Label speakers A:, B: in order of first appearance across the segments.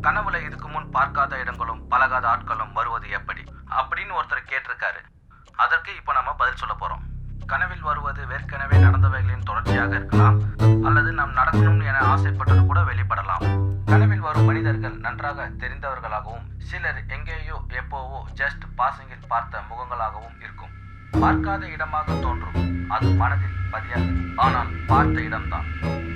A: கனவுல இதுக்கு முன் பார்க்காத இடங்களும் பழகாத ஆட்களும் வருவது எப்படி அப்படின்னு ஒருத்தர் கேட்டிருக்காரு. அதற்கு இப்போ நம்ம பதில் சொல்ல போறோம். கனவில் வருவது ஏற்கனவே நடந்தவைகளின் தொடர்ச்சியாக இருக்கலாம், அல்லது நாம் நடக்கணும் என ஆசைப்பட்டது கூட வெளிப்படலாம். கனவில் வரும் மனிதர்கள் நன்றாக தெரிந்தவர்களாகவும் சிலர் எங்கேயோ எப்போவோ ஜஸ்ட் பாசிங்கில் பார்த்த முகங்களாகவும் இருக்கும். பார்க்காத இடமாக தோன்றும், அது மனதில் பதியாது, ஆனால் பார்த்த இடம்தான்.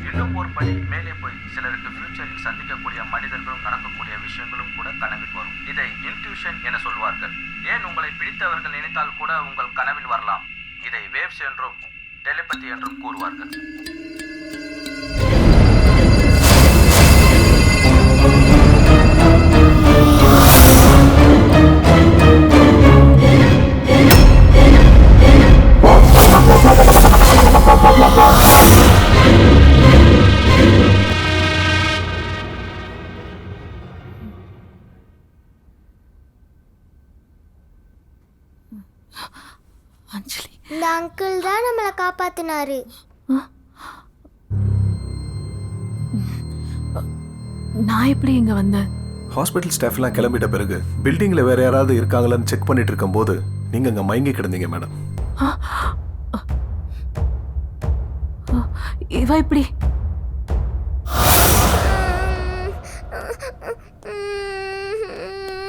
A: இன்னும் ஒரு படி மேலே போய் சிலருக்கு ஃபியூச்சரில் சந்திக்கக்கூடிய மனிதர்களும் நடக்கக்கூடிய விஷயங்களும் கூட கனவில் வரும். இதை இன்ட்யூஷன் என சொல்வார்கள். ஏன் உங்களை பிடித்தவர்கள் நினைத்தால் கூட உங்கள் கனவில் வரலாம். இதை வேவ்ஸ் என்றும் டெலிபதி என்றும் கூறுவார்கள்.
B: அஞ்சலி,
C: இந்த அங்கிள் தான் நம்மளை காப்பாத்தினாரு.
B: நான் எப்படி இங்க வந்தேன்?
D: ஹாஸ்பிட்டல் ஸ்டாஃப்லாம் கிளம்பிட்ட பிறகு பில்டிங்கில் வேற யாராவது இருக்காங்களான்னு செக் பண்ணிட்டு இருக்கும்போது நீங்க அங்கே மயங்கி கிடந்தீங்க மேடம்.
B: இவ இப்படி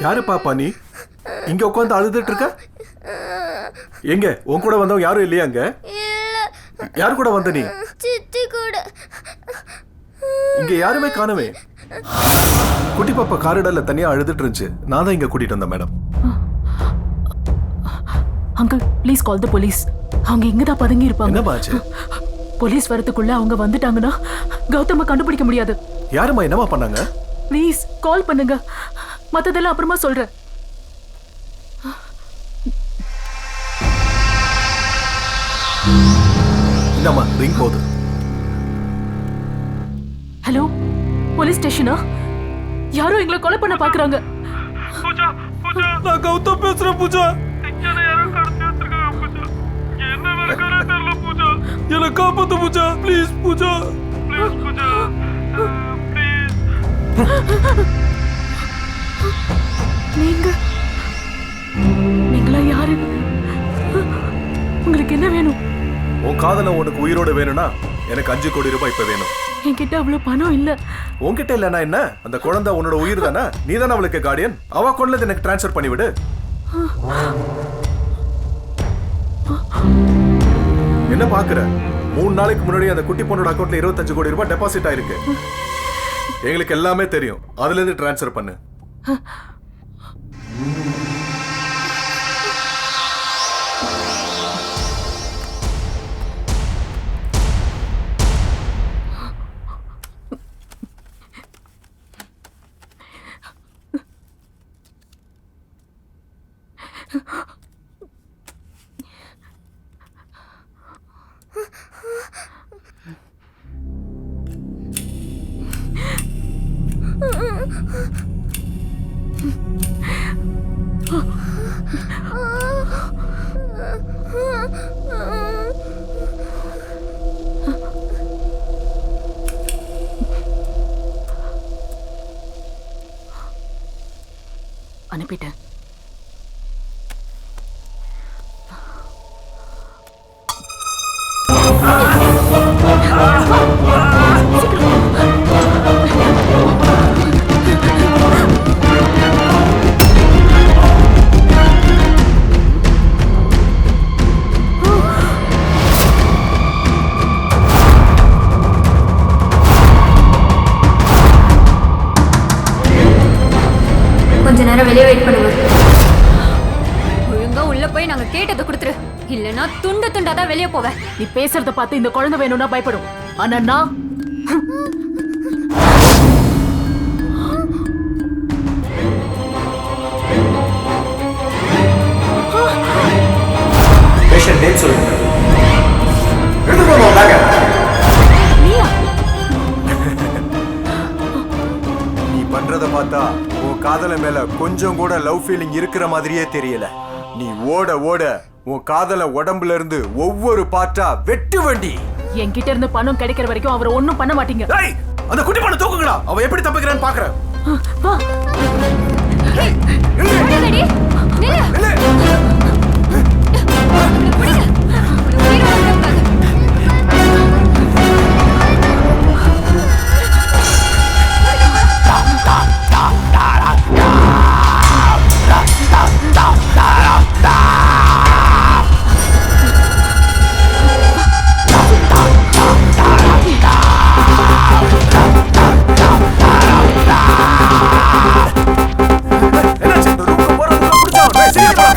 D: யாரு பாப்பா நீ இங்க உட்காந்து அழுதுட்டு இருக்க? எங்க உன் கூட வந்தவங்க யாரும் இல்லையா? அங்க யாரு கூட வந்த நீ?
C: சித்தி கூட.
D: இங்க யாருமே காணவே. குட்டி பாப்பா காரிடர்ல தனியா அழுதுட்டு இருந்துச்சு. நான் தான் இங்க கூட்டிட்டு வந்தேன் madam.
B: Uncle, please call the police. அவங்க இங்க தான் பதுங்கி இருப்பாங்க.
D: என்னமா ஆச்சு?
B: போலீஸ் வரதுக்குள்ள அவங்க வந்துட்டாங்கன்னா கௌதம கண்டுபிடிக்க முடியாது.
D: யாருமா என்னமா பண்ணாங்க?
B: ப்ளீஸ் கால் பண்ணுங்க, மத்ததெல்லாம் அப்புறமா சொல்றேன்.
D: இந்தம்மா ரிங் போகுது.
B: ஹலோ, போலீஸ் ஸ்டேஷனா? யாரோ எங்களை கொலை பண்ண பாக்குறாங்க.
E: பூஜா, பூஜா,
D: நான் கௌதம் பேசுறேன். பூஜா,
E: இங்கன யாரோ கடத்தி வச்சிருக்காங்க. பூஜா, என்ன நடக்குறே தெரியல. பூஜா,
D: என்ன காப்பாத்து Pooja, please Pooja,
E: please Pooja, please.
B: நீங்களா யாரு? உங்களுக்கு என்ன வேணும்?
D: உன் காதல உனக்கு உயிரோட வேணும்னா எனக்கு 5 கோடி ரூபாய் இப்ப வேணும்.
B: என்கிட்ட அவ்வளவு பணம் இல்ல.
D: உன்கிட்ட இல்லனா என்ன? அந்த குழந்தை உன்னோட உயிர் தானே, நீ தானே அவளுக்கு கார்டியன். அவ கொண்டது எனக்கு ட்ரான்ஸ்ஃபர் பண்ணி விடு. என்ன பாக்குற? 3 நாளைக்கு முன்னாடி அந்த குட்டி பொண்ணோட அக்கவுண்ட்ல 25 கோடி ரூபாய் டெபாசிட் ஆயிருக்கு. எங்களுக்கு எல்லாமே தெரியும். அதுல இருந்து ட்ரான்ஸ்ஃபர் பண்ணு.
B: அனுப்பிட்டேன்.
F: கொஞ்ச நேரம் வெளியே வெயிட் பண்ணுங்க. ஒழுங்கா உள்ள போய் நாங்க கேட்டதை கொடுத்துரு, இல்லனா துண்டு துண்டா தான் வெளியே போவேன்.
B: நீ பேசுறத பார்த்து இந்த குழந்தை வேணும்னா பயப்படும். ஆனா நான்
D: பேஷண்ட் நேம் சொல்லுங்க. எடுத்து போங்க பேக்.
B: நீயா?
G: நீ பண்றத பார்த்தா உன் காதல மேல கொஞ்சம் கூட லவ் ஃபீலிங் இருக்கிற மாதிரியே தெரியல. நீ ஓட ஓட உன் காதல உடம்புல இருந்து ஒவ்வொரு பார்ட்டா வெட்டு வண்டி.
B: என்கிட்ட இருந்து பணம் கிடைக்கிற வரைக்கும் அவரை ஒண்ணும் பண்ண மாட்டீங்க.
D: அந்த குட்டி பொண்ணு தூக்குங்கடா. அவ எப்படி தப்பிக்கிறான்னு பாக்குறேன்.
B: வா.
F: ஓடாதடி. நில்லு. அவளை பிடிங்க. அவளை உயிரோட விடக்கூடாது.
G: என்னாச்சு? இந்த ரூமுக்கு போறதுக்குள்ள பிடிச்சவன். டேய், சீக்கிரம் வா.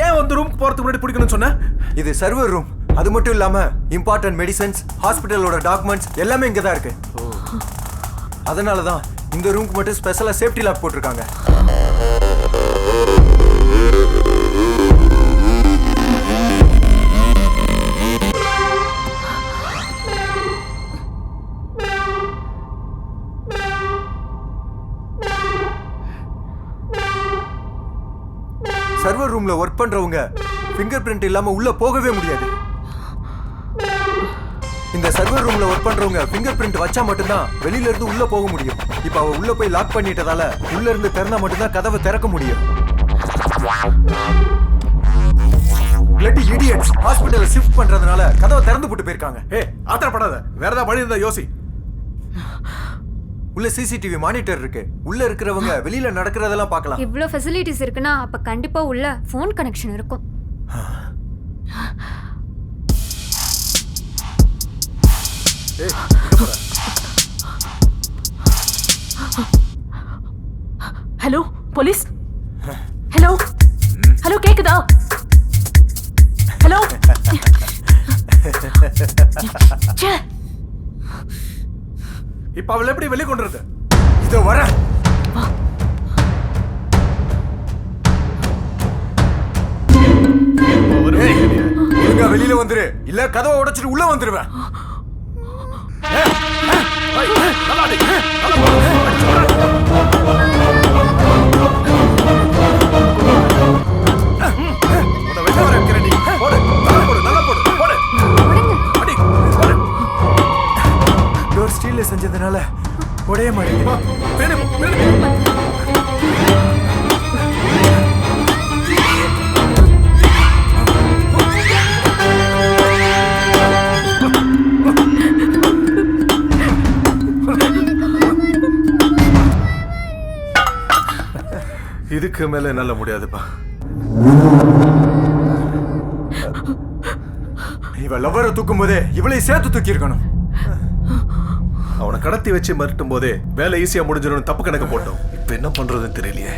D: ஏன் வந்து ரூமுக்கு போறதுக்கு முன்னாடி பிடிக்கணும்னு சொன்ன?
G: இது சர்வர் ரூம். அது மட்டும் இல்லாம இம்பார்ட்டன்ட் மெடிசன்ஸ், ஹாஸ்பிட்டலோட டாக்குமெண்ட்ஸ் எல்லாமே இங்க தான் இருக்கு. அதனால தான் இந்த ரூமுக்கு மட்டும் ஸ்பெஷலா சேஃப்டி லாக் போட்டிருக்காங்க. சர்வர் ரூம்ல ஒர்க் பண்றவங்க ஃபிங்கர் பிரிண்ட் இல்லாம உள்ள போகவே முடியாது. இந்த சர்வர் ரூம்ல ஒர்க் பண்றவங்க ஃபிங்கர் பிரிண்ட் வச்சா மட்டும்தான் வெளியில இருந்து உள்ள போக முடியும். இப்ப அவ உள்ள போய் லாக் பண்ணிட்டதால உள்ள இருந்து திறந்தா மட்டும்தான் கதவை திறக்க முடியும். பிளட்டி இடியட்ஸ் ஹாஸ்பிடல்ல ஷிஃப்ட் பண்றதுனால கதவை திறந்து போட்டு போயிருக்காங்க.
D: ஏய், ஆத்திரப்படாத. வேற ஏதாவது வழி இருந்தா யோசி.
G: உள்ள சிசிடிவி மானிட்டர் இருக்கு. உள்ள இருக்கிறவங்க வெளியில நடக்கிறதெல்லாம் பார்க்கலாம்.
F: இவ்ளோ ஃபெசிலிட்டிஸ் இருக்குன்னா அப்ப கண்டிப்பா உள்ள ஃபோன் கனெக்ஷன் இருக்கும்.
D: ஏய், எங்க போற?
B: Hello police. ஹலோ ஹலோ, கேக்குதா? ஹலோ. ச்சே.
D: இப்ப அவளை எப்படி வெளியே கொண்டு வருது?
G: இதோ வர. ஒழுங்கா வெளியில வந்துரு, இல்ல கதவை உடைச்சிட்டு உள்ள வந்துருவேன். டோர் ஸ்டீல்ல செஞ்சதுனால உடைய மாட்டேங்குது.
D: இதுக்கு மேல என்னால முடியாதுப்பா.
G: இவ லவரை தூக்கும் போதே இவளை சேர்த்து தூக்கி இருக்கணும்.
D: அவனை கடத்தி வச்சு மறுட்டும் போதே வேலை ஈஸியா முடிஞ்சிடும் தப்பு கணக்கு போட்டோம். இப்ப என்ன பண்றதுன்னு தெரியலையே.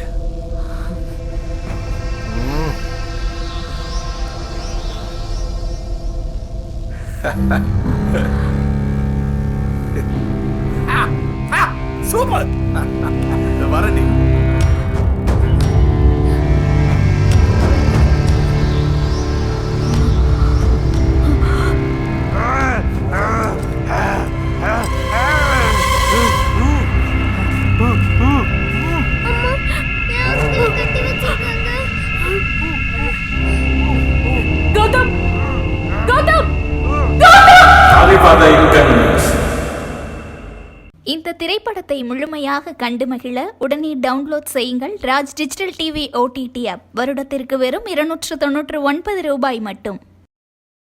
D: சூப்பர். வர நீ.
B: கௌதம் கௌதம்
H: இந்த திரைப்படத்தை முழுமையாக கண்டு மகிழ உடனே டவுன்லோட் செய்யுங்கள் Raj digital TV OTT app. வருடத்திற்கு வெறும் 299 ரூபாய் மட்டும்.